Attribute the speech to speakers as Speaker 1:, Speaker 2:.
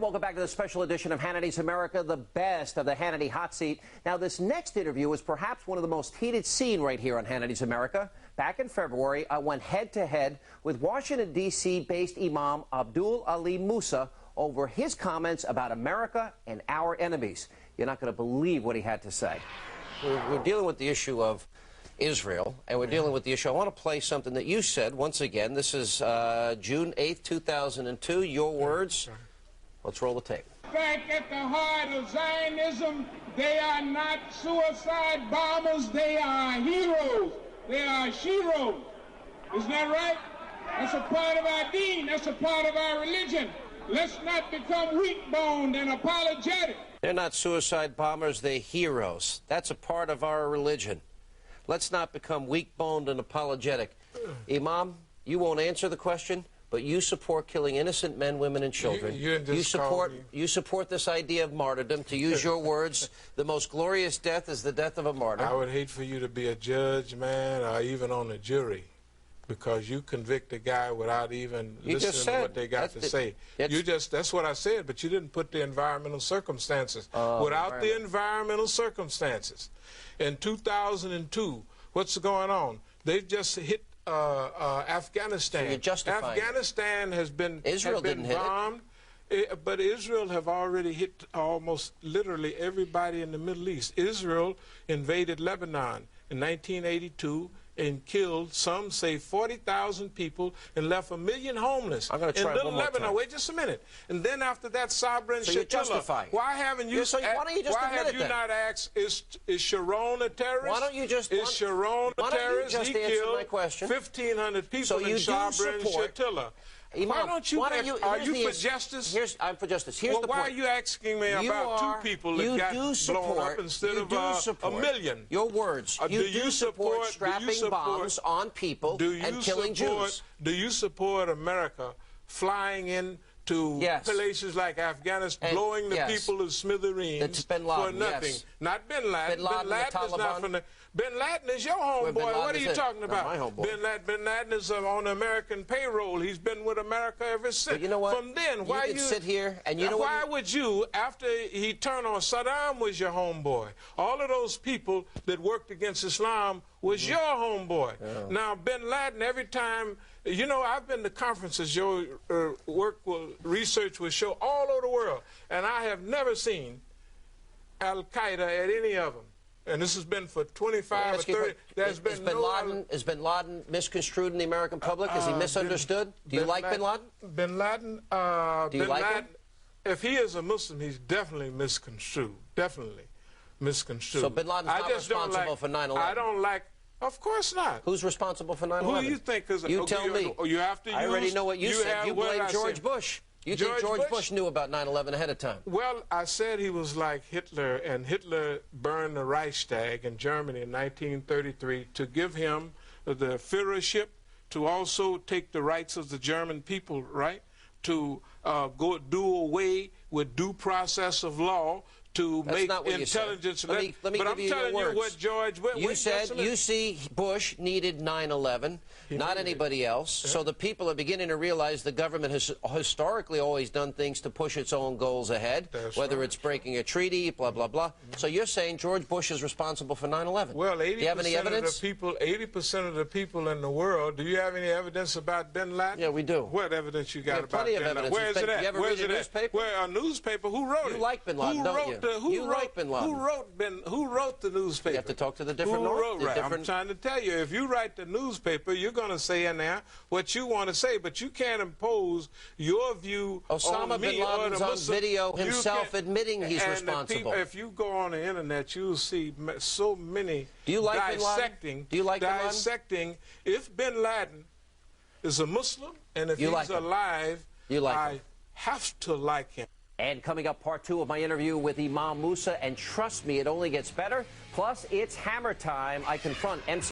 Speaker 1: welcome back to the special edition of Hannity's America, the best of the Hannity hot seat. Now, this next interview is perhaps one of the most heated seen right here on Hannity's America. Back in February, I went head-to-head with Washington, D.C.-based Imam Abdul Ali Musa over his comments about America and our enemies. You're not going to believe what he had to say. We're dealing with the issue of Israel, and we're dealing with the issue. I want to play something that you said once again. This is June 8th, 2002. Your words. Let's roll the tape.
Speaker 2: Back at the heart of Zionism, they are not suicide bombers, they are heroes. They are sheroes. Isn't that right? That's a part of our deen. That's a part of our religion. Let's not become weak-boned and apologetic.
Speaker 1: They're not suicide bombers, they're heroes. That's a part of our religion. Let's not become weak-boned and apologetic. Imam, you won't answer the question, but you support killing innocent men, women, and children. You support this idea of martyrdom. To use your words, the most glorious death is the death of a martyr.
Speaker 3: I would hate for you to be a judge, man, or even on a jury, because you convict a guy without even listening to what they got to say. That's what I said, but you didn't put the environmental circumstances. Without the environmental circumstances, in 2002, what's going on? They just hit Afghanistan.
Speaker 1: So you're justifying
Speaker 3: Afghanistan has been bombed. But Israel have already hit almost literally everybody in the Middle East. Israel invaded Lebanon in 1982 and killed, some say, 40,000 people and left 1 million homeless.
Speaker 1: I'm going to try
Speaker 3: in little
Speaker 1: one more
Speaker 3: Lebanon.
Speaker 1: time.
Speaker 3: Wait just a minute. And then after that, Sabra and Shatila.
Speaker 1: Why
Speaker 3: haven't you?
Speaker 1: why don't you just
Speaker 3: why
Speaker 1: admit
Speaker 3: have you not asked? Is Sharon a terrorist?
Speaker 1: Why don't you just?
Speaker 3: Is Sharon a terrorist?
Speaker 1: He killed 1,500
Speaker 3: people in Sabra and Shatila.
Speaker 1: Imam,
Speaker 3: why don't you? Are you for justice?
Speaker 1: I'm for justice. Here's the point.
Speaker 3: Why are you asking me about two people that got blown up instead of a million?
Speaker 1: Your words. You do support strapping bombs on people and killing Jews.
Speaker 3: Do you support America flying in to places like Afghanistan, blowing the people of smithereens for nothing? Not Bin Laden. Bin Laden is not from the... Bin Laden is your homeboy. What are you talking about?
Speaker 1: My homeboy.
Speaker 3: Bin Laden is on American payroll. He's been with America ever since.
Speaker 1: But you know what?
Speaker 3: From then, why
Speaker 1: you sit here and you know
Speaker 3: why would you, after he turned on Saddam, was your homeboy? All of those people that worked against Islam was your homeboy. Now Bin Laden, every time, you know, I've been to conferences. Your research will show all over the world, and I have never seen Al Qaeda at any of them. And this has been for 25 or 30. There's been
Speaker 1: Is Bin Laden misconstrued in the American public? Is he misunderstood? Do you like Bin Laden?
Speaker 3: Bin Laden.
Speaker 1: Do you like him?
Speaker 3: If he is a Muslim, he's definitely misconstrued. Definitely misconstrued.
Speaker 1: So Bin Laden's not responsible for 9/11.
Speaker 3: I don't like. Of course not.
Speaker 1: Who's responsible for 9/11?
Speaker 3: Who do you think is?
Speaker 1: You tell me.
Speaker 3: You have to use.
Speaker 1: I already know what you said. You blame George Bush. You think George Bush knew about 9/11 ahead of time?
Speaker 3: Well, I said he was like Hitler, and Hitler burned the Reichstag in Germany in 1933 to give him the Führership, to also take the rights of the German people, right? To go do away with due process of law, to make intelligence.
Speaker 1: Let me
Speaker 3: but
Speaker 1: give
Speaker 3: I'm
Speaker 1: you
Speaker 3: telling
Speaker 1: your
Speaker 3: you what George.
Speaker 1: You said you see Bush needed 9/11, not anybody else. So the people are beginning to realize the government has historically always done things to push its own goals ahead, whether it's breaking a treaty, blah blah blah. So you're saying George Bush is responsible for 9/11?
Speaker 3: Well, 80%
Speaker 1: do you have any evidence?
Speaker 3: Of the people, 80% of the people in the world. Do you have any evidence about Bin Laden?
Speaker 1: Yeah, we do.
Speaker 3: What evidence you got about
Speaker 1: Bin Laden?
Speaker 3: Where is it at?
Speaker 1: You ever read a newspaper?
Speaker 3: Where a newspaper? Who wrote it?
Speaker 1: You like Bin Laden, don't you?
Speaker 3: Who wrote the newspaper?
Speaker 1: You have to talk to the different.
Speaker 3: I'm trying to tell you, if you write the newspaper, you're going to say in there what you want to say, but you can't impose your view
Speaker 1: Osama
Speaker 3: on me
Speaker 1: bin Laden's
Speaker 3: or the
Speaker 1: on video himself admitting he's responsible.
Speaker 3: If you go on the internet, you'll see so many
Speaker 1: dissecting. Do you like
Speaker 3: dissecting if Bin Laden is a Muslim and if he's alive, I have to like him.
Speaker 1: And coming up, part 2 of my interview with Imam Musa, and trust me, it only gets better. Plus, it's hammer time. I confront MC